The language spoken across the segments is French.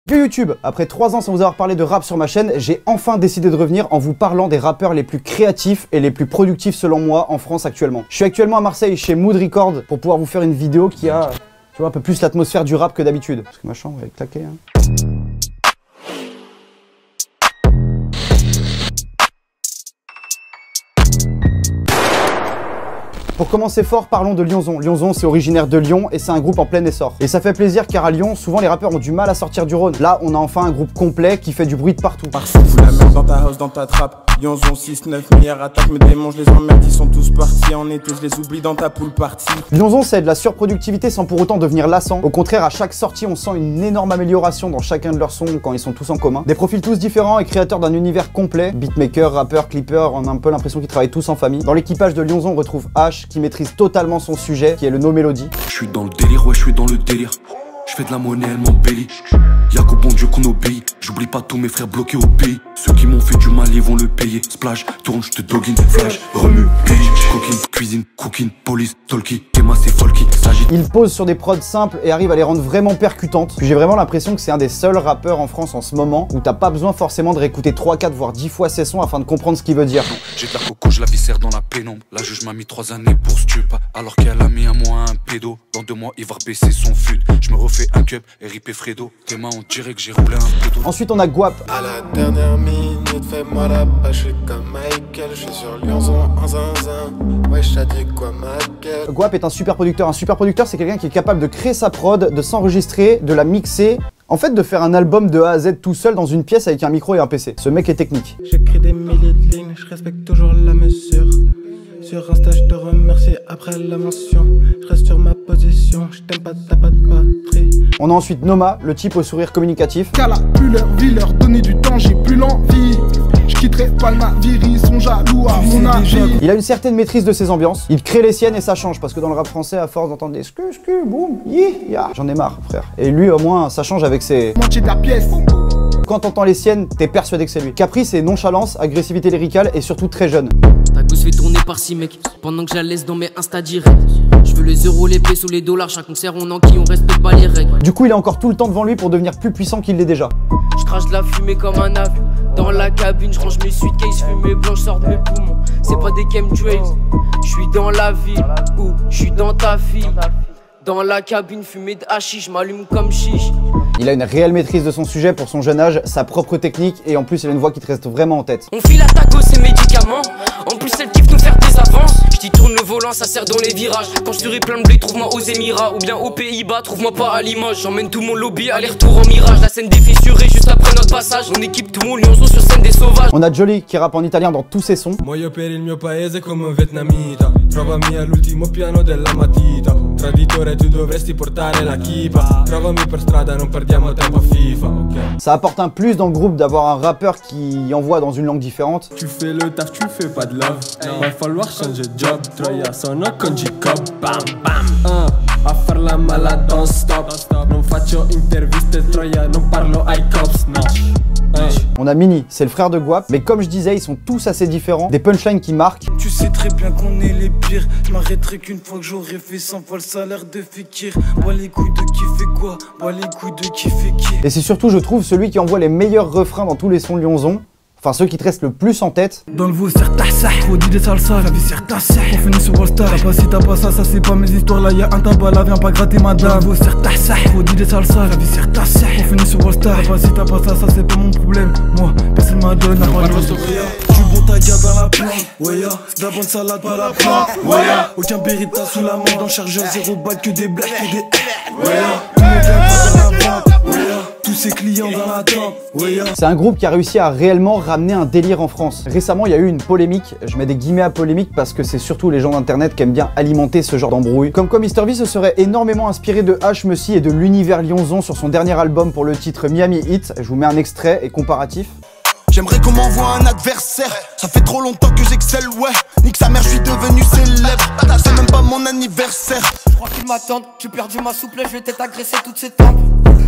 Yo YouTube, après 3 ans sans vous avoir parlé de rap sur ma chaîne, j'ai enfin décidé de revenir en vous parlant des rappeurs les plus créatifs et les plus productifs selon moi en France actuellement. Je suis actuellement à Marseille chez Mood Record pour pouvoir vous faire une vidéo qui a, tu vois, un peu plus l'atmosphère du rap que d'habitude. Parce que ma chambre est claquée, hein. Pour commencer fort, parlons de Lyonzon. Lyonzon, c'est originaire de Lyon et c'est un groupe en plein essor. Et ça fait plaisir car à Lyon, souvent les rappeurs ont du mal à sortir du Rhône. Là, on a enfin un groupe complet qui fait du bruit de partout. Fous la même dans ta house, dans ta trappe. Lyonzon 6-9 milliards attaques, me démons, je les emmerde, ils sont tous partis. En été, je les oublie dans ta poule partie. Lyonzon, c'est de la surproductivité sans pour autant devenir lassant. Au contraire, à chaque sortie, on sent une énorme amélioration dans chacun de leurs sons quand ils sont tous en commun. Des profils tous différents et créateurs d'un univers complet. Beatmaker, rappeur, clipper, on a un peu l'impression qu'ils travaillent tous en famille. Dans l'équipage de Lyonzon, on retrouve H qui maîtrise totalement son sujet, qui est le no mélodie. Je suis dans le délire, ouais, je suis dans le délire. Je fais de la monnaie, elle m'embellit. Y'a qu'au bon Dieu qu'on obéit. J'oublie pas tous mes frères bloqués au pays. Ceux qui m'ont fait du mal, ils vont le payer. Splash, tourne, j'te doggine, flash, remue, page, coquine, cuisine, cooking, police, talkie, Kema, c'est folky, s'agit. Il pose sur des prods simples et arrive à les rendre vraiment percutantes. Puis j'ai vraiment l'impression que c'est un des seuls rappeurs en France en ce moment où t'as pas besoin forcément de réécouter 3, 4 voire 10 fois ses sons afin de comprendre ce qu'il veut dire. J'ai de la coco, je la viscère dans la pénombre. La juge m'a mis 3 années pour stup. Alors qu'elle a mis un mois un pédo. Dans 2 mois, il va rebaisser son fut. Je me refais un cup et ripé Fredo. Tes mains, on dirait que j'ai roulé un pédo. Ensuite, on a Guap. À la dernière minute, fais-moi la pâche, je suis comme Michael, je suis sur Lyonzon en zinzin. Ouais, je dit quoi, ma gueule. Guap est un super producteur. Un super producteur, c'est quelqu'un qui est capable de créer sa prod, de s'enregistrer, de la mixer. En fait, de faire un album de A à Z tout seul dans une pièce avec un micro et un PC. Ce mec est technique. J'écris des milliers de lignes, je respecte toujours la mesure. Sur Insta, je te remercie après la mention. Je reste sur ma position, je t'aime pas, t'as pas de patrie. On a ensuite Noma, le type au sourire communicatif. Qu'à la plus leur vie, leur donner du temps, j'ai plus l'envie. Je quitterai pas le navire, ils sont jaloux à mon avis. Il a une certaine maîtrise de ses ambiances. Il crée les siennes et ça change parce que dans le rap français, à force d'entendre des scu, boum, yi, ya, j'en ai marre, frère. Et lui, au moins, ça change avec ses. Moitié de la pièce. Quand t'entends les siennes, t'es persuadé que c'est lui. Capri, c'est nonchalance, agressivité lyricale et surtout très jeune. Ta gosse fait tourner par 6 mecs pendant que je la laisse dans mes Insta direct. Je veux les euros, les pesos, les dollars. Chaque concert, on enquille, on respecte pas les règles. Du coup, il a encore tout le temps devant lui pour devenir plus puissant qu'il l'est déjà. Je crache de la fumée comme un avion. Dans la cabine, je range mes suitcases, fumée blanche sort de mes poumons. C'est pas des chemtrails. Je suis dans la ville ou je suis dans ta fille. Dans la cabine, fumée de hachis, je m'allume comme chiche. Il a une réelle maîtrise de son sujet pour son jeune âge, sa propre technique et en plus il a une voix qui te reste vraiment en tête. On file à ta gosse et médicaments. En plus elle kiffe nous faire des avances. Je t'y tourne le volant, ça sert dans les virages. Quand je te plein de blé, trouve-moi aux Émirats. Ou bien aux Pays-Bas, trouve-moi pas à Limoges. J'emmène tout mon lobby, aller-retour en mirage. La scène défissurée juste après notre passage. On équipe tout mon Lyonzon sur scène des sauvages. On a Jolly qui rappe en italien dans tous ses sons. Moi io per il mio paese come un vietnamita. Trovami all'ultimo piano della matita. Traditore, tu dovresti portare la kippa. Trovami per strada, non perdiamo tempo a FIFA, ok. Ça apporte un plus dans le groupe d'avoir un rappeur qui envoie dans une langue différente. Tu fais le taf, tu fais pas de love. Va falloir changer de job. Troia sono con G-Cop. Bam bam. A far la malade don't stop. Non faccio interviste, Troia, non parlo ai cops, no. On a Mini, c'est le frère de Guap, mais comme je disais, ils sont tous assez différents, des punchlines qui marquent. Tu sais très bien qu'on est les pires. Je m'arrêterai qu'une fois que j'aurai fait 100 fois le salaire de Fekir. Bois les couilles de qui fait quoi, bois les couilles de qui fait qui. Et c'est surtout, je trouve, celui qui envoie les meilleurs refrains dans tous les sons Lyonzon. Enfin, ceux qui te restent le plus en tête. Dans le veau, serre ta sac. Trop dit des salsa, la vie serre ta sac. On finit sur All-Star. T'as pas si t'as pas ça, ça c'est pas mes histoires. Là y'a un tabac, là viens pas gratter madame. Dans le veau, serre ta sac. Trop dit des salsa, la vie serre ta sac. On finit sur All-Star. T'as pas si t'as pas ça, ça c'est pas mon problème. Moi, personne m'a donné. Du bon taga dans la plante, ouais ya. De la bonne salade par la plante, ouais ya. Aucun Beretta sous la main, dans le chargeur 0 balles, que des blagues, que des ouais ya. Tout le monde vient pas dans la vente, ouais ya. Tous ses clients dans la tente, ouais ya. C'est un groupe qui a réussi à réellement ramener un délire en France. Récemment, il y a eu une polémique, je mets des guillemets à polémique parce que c'est surtout les gens d'internet qui aiment bien alimenter ce genre d'embrouille. Comme quoi Mr V se serait énormément inspiré de H Messi et de l'univers Lyonzon sur son dernier album pour le titre Miami Heat. Je vous mets un extrait et comparatif. J'aimerais qu'on m'envoie un adversaire. Ça fait trop longtemps que j'excelle, ouais. Nique sa mère, je suis devenu célèbre. C'est même pas mon anniversaire. Je crois qu'ils m'attendent, j'ai perdu ma souplesse, je vais peut-être agresser toutes ces tempes.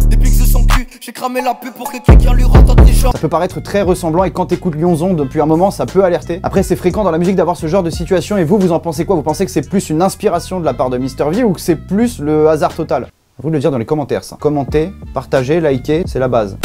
Des pics de son cul, j'ai cramé la pub pour que quelqu'un lui rentre entre les jambes. Ça peut paraître très ressemblant et quand t'écoutes Lyonzon depuis un moment, ça peut alerter. Après, c'est fréquent dans la musique d'avoir ce genre de situation et vous en pensez quoi? Vous pensez que c'est plus une inspiration de la part de Mr V ou que c'est plus le hasard total? Vous de le dire dans les commentaires ça. Commentez, partagez, likez, c'est la base.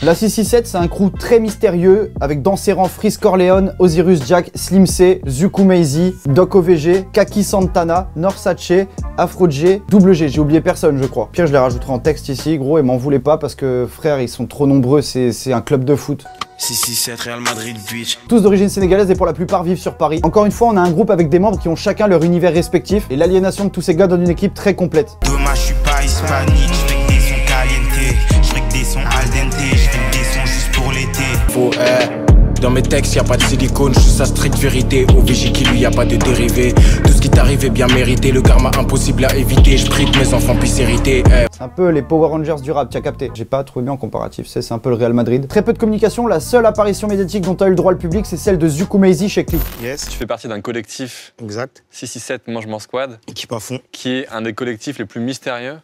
La 667, c'est un crew très mystérieux avec dans ses rangs Freeze Corleone, Osiris Jack, Slim C, Zuku Maizy, Doc OVG, Kaki Santana, Norsace, Afro J, Double G. J'ai oublié personne, je crois. Pire, je les rajouterai en texte ici, gros, et m'en voulez pas parce que frère, ils sont trop nombreux, c'est un club de foot. 667 Real Madrid bitch. Tous d'origine sénégalaise et pour la plupart vivent sur Paris. Encore une fois, on a un groupe avec des membres qui ont chacun leur univers respectif et l'aliénation de tous ces gars donne une équipe très complète. Dommage, je suis pas hispanique, je fais que des sons caliente, je fais que des sons al dente, je fais que des sons juste pour l'été. Dans mes textes, y'a pas de silicone, je suis sa stricte vérité. OVG qui lui, y'a pas de dérivé. Tout ce qui t'arrive est bien mérité, le karma impossible à éviter. Je prie que mes enfants puissent hériter. C'est un peu les Power Rangers du rap, tu as capté. J'ai pas trouvé bien en comparatif, c'est un peu le Real Madrid. Très peu de communication, la seule apparition médiatique dont a eu le droit le public, c'est celle de Zuku Maizy chez Click. Yes. Tu fais partie d'un collectif. Exact. 667 Mangement Squad. Équipe à fond. Qui est un des collectifs les plus mystérieux.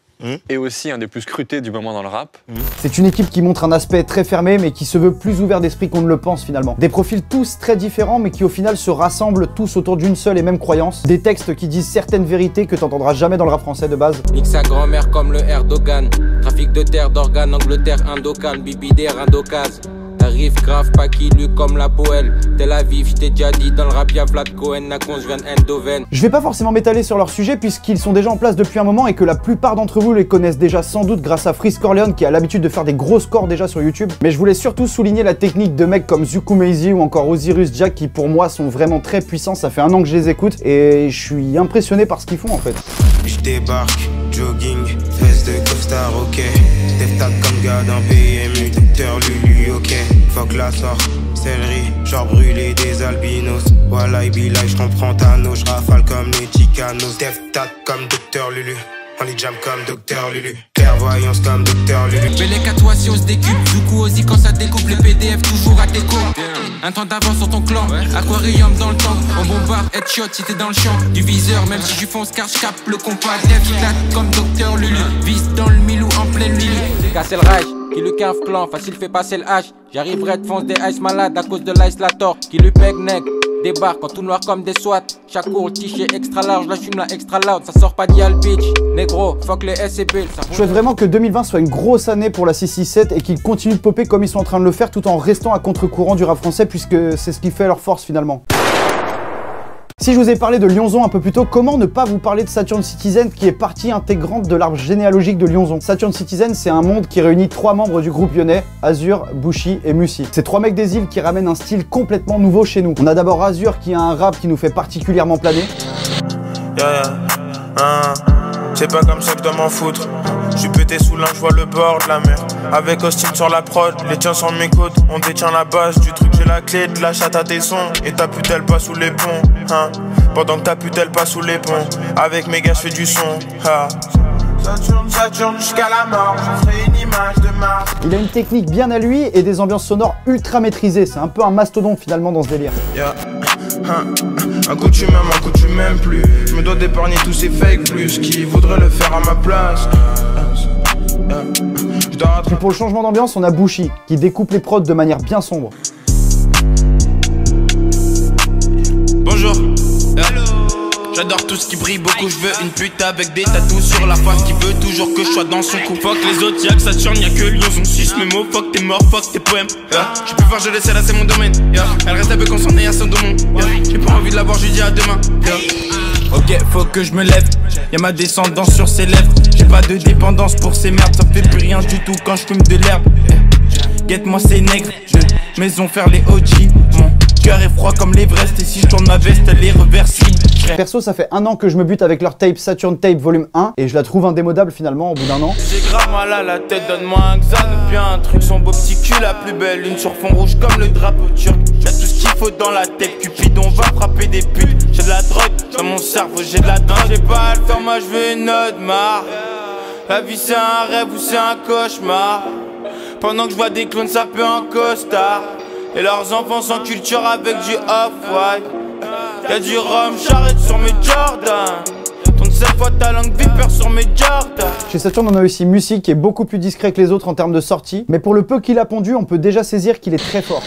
Et aussi un des plus scrutés du moment dans le rap. C'est une équipe qui montre un aspect très fermé mais qui se veut plus ouvert d'esprit qu'on ne le pense finalement. Des profils tous très différents mais qui au final se rassemblent tous autour d'une seule et même croyance. Des textes qui disent certaines vérités que t'entendras jamais dans le rap français de base. Nique sa grand-mère comme le Erdogan. Trafic de terre, d'organes, Angleterre, Indocan, Bibidaire, Indocase. Arrive grave, pas qui lu comme la poêle. Tel Aviv, j't'ai déjà dit dans le rap y'a Vlad Cohen, Nakon, je viens d'Eindhoven. Je vais pas forcément m'étaler sur leur sujet puisqu'ils sont déjà en place depuis un moment et que la plupart d'entre vous les connaissent déjà sans doute grâce à Freeze Corleone qui a l'habitude de faire des gros scores déjà sur YouTube. Mais je voulais surtout souligner la technique de mecs comme Zuku Maizy ou encore Osiris Jack qui pour moi sont vraiment très puissants. Ça fait un an que je les écoute et je suis impressionné par ce qu'ils font en fait. Je débarque, jogging, fesses de costard, ok. Deftat comme gars d'un PMU, docteur Lulu, ok. Fuck la sort, céleri, genre brûlé des albinos. Voilà, Bilal, je comprends Thanos, je rafale comme les Chicanos. Deftat comme docteur Lulu, on est jam comme docteur Lulu. Clairvoyance comme docteur Lulu. Bélec à toi si on se décupe, Zuku aussi quand ça découpe les PDF toujours à tes cours. Un temps d'avance sur ton clan, aquarium dans le temps. On bombarde, headshot si t'es dans le champ. Du viseur, même si je fonce car je capte le compas. Deftat comme docteur Lulu, vise dans le mille ou en pleine nuit. J'ai cassé le rage. Qui lui cave clan, facile fait passer le H. J'arriverai de fonce des ice malades à cause de l'ice la tor. Qui lui peg nec, débarque en tout noir comme des SWAT. Chaque cours, tiché extra large, la fume la extra loud. Ça sort pas d'Yal Beach, négro, fuck les SCB. Je souhaite vraiment que 2020 soit une grosse année pour la 667 et qu'ils continuent de popper comme ils sont en train de le faire tout en restant à contre-courant du rap français puisque c'est ce qui fait leur force finalement. Si je vous ai parlé de Lyonzon un peu plus tôt, comment ne pas vous parler de Saturn Citizen qui est partie intégrante de l'arbre généalogique de Lyonzon. Saturn Citizen, c'est un monde qui réunit 3 membres du groupe lyonnais, Azur, Bushi et Musi. C'est 3 mecs des îles qui ramènent un style complètement nouveau chez nous. On a d'abord Azur qui a un rap qui nous fait particulièrement planer. C'est pas comme ça que je dois m'en foutre. Je suis pété sous l'un, je vois le bord de la mer. Avec Austin sur la prod, les tiens sont mes côtes. On détient la base du truc, j'ai la clé de la chatte à tes sons. Et ta putelle pas sous les ponts, hein. Pendant que ta putelle pas sous les ponts. Avec mes gars, je fais du son, ha. Saturne jusqu'à la mort, je ferai une image de Mars. Il a une technique bien à lui et des ambiances sonores ultra maîtrisées. C'est un peu un mastodonte finalement dans ce délire. Un coup tu m'aimes, un coup tu m'aimes plus. Je me dois d'épargner tous ces fake plus qui voudraient le faire à ma place. Puis pour le changement d'ambiance, on a Bushi qui découpe les prods de manière bien sombre. Bonjour. J'adore tout ce qui brille beaucoup, je veux une pute avec des tatous sur la face qui veut toujours que je sois dans son cou. Fuck les autres, y'a que Saturne, y'a que Lyonzon. Suce mes mots, fuck tes morts, fuck tes poèmes. J'suis plus fort, je laisse, là c'est mon domaine. Elle reste un peu concentrée à son domaine. J'ai pas envie de la voir, je lui dis à demain. Ok, faut que je me lève, y'a ma descendance sur ses lèvres. J'ai pas de dépendance pour ces merdes, ça fait plus rien du tout quand je fume de l'herbe. Guette-moi ces nègres, de maison faire les OG. Mon cœur est froid comme l'Everest et si je tourne ma veste, elle est reversible. Perso, ça fait 1 an que je me bute avec leur tape Saturn Tape volume 1 et je la trouve indémodable finalement au bout d'un an. J'ai grave mal à la tête, donne-moi un xan ou bien un truc, son beau petit cul, la plus belle, une sur fond rouge comme le drapeau turc. Y'a tout ce qu'il faut dans la tête, Cupidon va frapper des putes. J'ai de la drogue dans mon cerveau, j'ai de la drogue. J'ai pas à le faire, moi je veux une autre marre. La vie c'est un rêve ou c'est un cauchemar. Pendant que je vois des clones ça peut en costard. Et leurs enfants sans culture avec du off-white. Y'a du rhum, j'arrête sur mes Jordan. Tourne cette fois ta langue vipère sur mes Jordan. Chez Saturn, on a aussi Musi qui est beaucoup plus discret que les autres en termes de sortie. Mais pour le peu qu'il a pondu, on peut déjà saisir qu'il est très fort.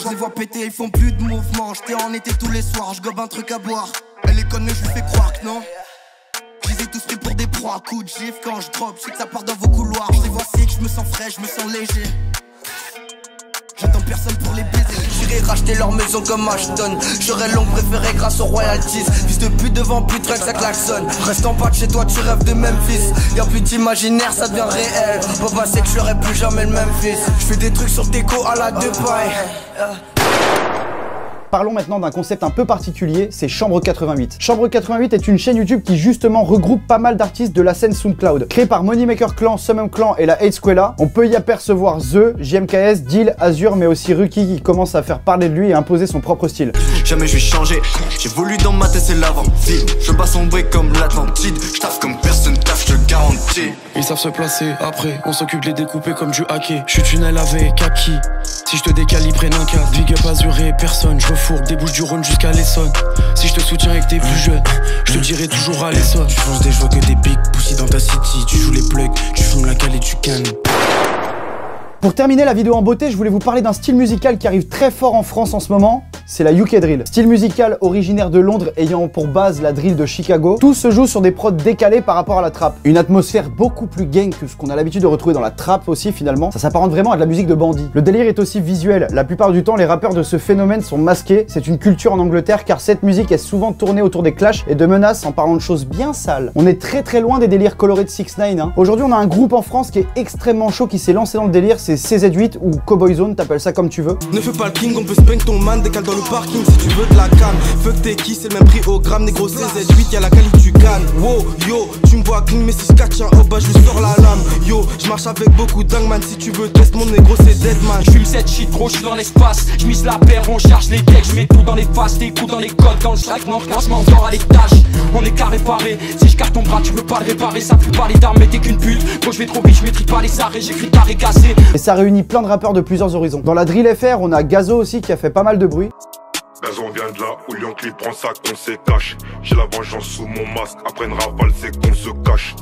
Je les vois péter, ils font plus de mouvement. J'étais en été tous les soirs, je gobe un truc à boire. Elle est conne mais je lui fais croire que non. Je les ai tous pris pour des pros. 3 coups de gifle quand je drop, je sais que ça part dans vos couloirs. Je les vois sick, je me sens frais, je me sens léger. J'attends personne pour les baiser. J'irai racheter leur maison comme Ashton. J'aurais l'ongle préféré grâce aux royalties. Fils de pute devant plus de trucs, ça klaxonne. Reste en bas de chez toi, tu rêves de Memphis. Y'a plus d'imaginaire, ça devient réel. Papa sait que j'aurai plus jamais le même fils. Je fais des trucs sur déco à la deux pailles. Parlons maintenant d'un concept un peu particulier, c'est Chambre 88. Chambre 88 est une chaîne YouTube qui justement regroupe pas mal d'artistes de la scène SoundCloud. Créée par Moneymaker Clan, Summum Clan et la Hate Squella, on peut y apercevoir The, JMKS, Deal, Azur, mais aussi Ruki qui commence à faire parler de lui et imposer son propre style. Jamais je vais changer, j'ai voulu dans ma tête c'est l'avant-ville. Je veux pas sombrer comme l'Atlantide, je taffe comme personne taffe, je te garantis. Ils savent se placer, après on s'occupe de les découper comme du hacké. Je suis tunnel avec Kaki, si je te décalibre prenne un cas. Big up Azur et personne, je refourgue des Bouches du Rhône jusqu'à l'Essonne. Si je te soutiens et que t'es plus jeune, je te dirai toujours à l'Essonne. Tu fonces des joies que des big pussy dans ta city. Tu joues les plugs, tu fumes la cale et tu cannes. Pour terminer la vidéo en beauté, je voulais vous parler d'un style musical qui arrive très fort en France en ce moment, c'est la UK Drill. Style musical originaire de Londres ayant pour base la drill de Chicago. Tout se joue sur des prods décalés par rapport à la trap. Une atmosphère beaucoup plus gang que ce qu'on a l'habitude de retrouver dans la trap aussi finalement. Ça s'apparente vraiment à de la musique de bandit. Le délire est aussi visuel. La plupart du temps, les rappeurs de ce phénomène sont masqués. C'est une culture en Angleterre car cette musique est souvent tournée autour des clashs et de menaces en parlant de choses bien sales. On est très loin des délires colorés de 6ix9ine. Hein. Aujourd'hui, on a un groupe en France qui est extrêmement chaud, qui s'est lancé dans le délire, c'est CZ8 ou Cowboy Zone, t'appelles ça comme tu veux. Ne fais pas le king, on peut spank ton man, décale dans le parking si tu veux de la canne. Fuck t'es qui, c'est le même prix au gramme, négro CZ8, y'a la qualité tu cannes. Wow, yo, tu me vois clean, mais si je catch un hop, bah je lui sors la lame. Yo, je marche avec beaucoup dingue man, si tu veux test mon négro c'est deadman. J'fume cette shit gros, j'suis dans l'espace, j'mise la paire, on charge les decks, j'mets tout dans les faces, des coups dans les codes, dans le strike, mon classement encore à l'étage. On est qu'à réparer, si je ton bras, tu peux pas le réparer, ça pue pas les d'armes, mais t'es qu'une pute. Quand je vais trop vite, je maîtrise pas les arrêts, j'écris carré cassé. Et ça réunit plein de rappeurs de plusieurs horizons. Dans la drill FR, on a Gazo aussi qui a fait pas mal de bruit. Gazo vient de là où Yankee prend ça qu'on se cache. J'ai la vengeance sous mon masque, après une rafale c'est qu'on se cache.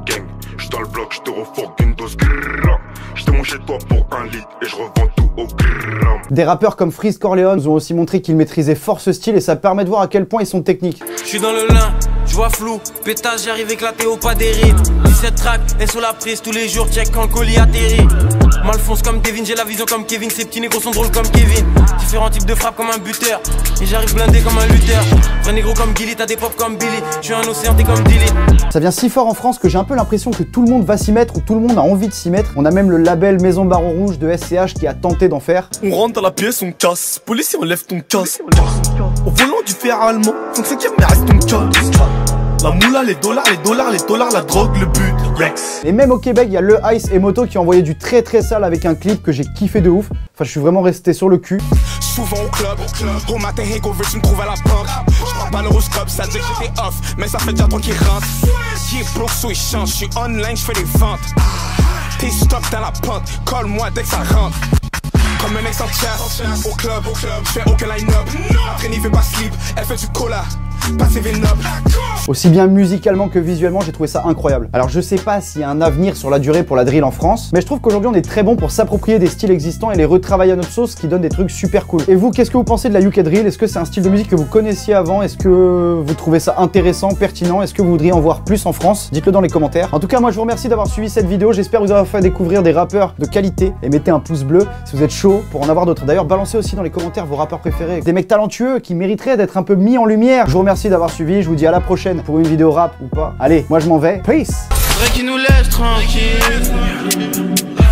Gang, j'suis dans le bloc, j'te refourgue une dose. J'te mon chez toi pour 1 litre et je revends tout au gramme. Des rappeurs comme Freeze Corleone nous ont aussi montré qu'ils maîtrisaient fort ce style et ça permet de voir à quel point ils sont techniques. J'suis dans le lin, tu vois flou, pétage, j'arrive éclaté au pas des rides. 17 tracks, et sous la prise tous les jours, check quand le colis atterrit. Malfonce comme Devin, j'ai la vision comme Kevin, ces petits négros sont drôles comme Kevin. Différents types de frappes comme un buteur, et j'arrive blindé comme un lutteur. Vrai négro comme Gilly, t'as des pop comme Billy, j'suis un océan, t'es comme Dilly. Ça vient si fort en France que j'ai un peu l'impression que tout le monde va s'y mettre ou tout le monde a envie de s'y mettre. On a même le label Maison Baron Rouge de SCH qui a tenté d'en faire. On rentre dans la pièce, on casse, policier on lève ton casse. Au volant du fer allemand, 35e mais reste ton casse. La moula, les dollars, la drogue, le but, Rex. Et même au Québec, il y a Le Ice et Moto qui ont envoyé du très sale avec un clip que j'ai kiffé de ouf. Enfin, je suis vraiment resté sur le cul. Souvent au club, au matin, hangover, tu me trouves à la banque. Je prends pas l'horoscope, ça dit que j'étais off, mais ça fait déjà temps qu'il rentre. Qui est broke, so il change, je suis online, je fais des ventes. T'es stop dans la pente, colle-moi dès que ça rentre. Comme un ex en chasse, au club, je fais aucun line-up. Après, n'y fait pas slip, elle fait du cola. Aussi bien musicalement que visuellement, j'ai trouvé ça incroyable. Alors je sais pas s'il y a un avenir sur la durée pour la drill en France, mais je trouve qu'aujourd'hui on est très bon pour s'approprier des styles existants et les retravailler à notre sauce, qui donne des trucs super cool. Et vous, qu'est-ce que vous pensez de la UK Drill? Est-ce que c'est un style de musique que vous connaissiez avant? Est-ce que vous trouvez ça intéressant, pertinent? Est-ce que vous voudriez en voir plus en France? Dites-le dans les commentaires. En tout cas, moi je vous remercie d'avoir suivi cette vidéo, j'espère vous avoir fait découvrir des rappeurs de qualité, et mettez un pouce bleu si vous êtes chaud pour en avoir d'autres. D'ailleurs, balancez aussi dans les commentaires vos rappeurs préférés, des mecs talentueux qui mériteraient d'être un peu mis en lumière. Je vous remercie d'avoir suivi, je vous dis à la prochaine pour une vidéo rap ou pas. Allez, moi je m'en vais, peace. Faudrait qu'ils nous laissent tranquilles.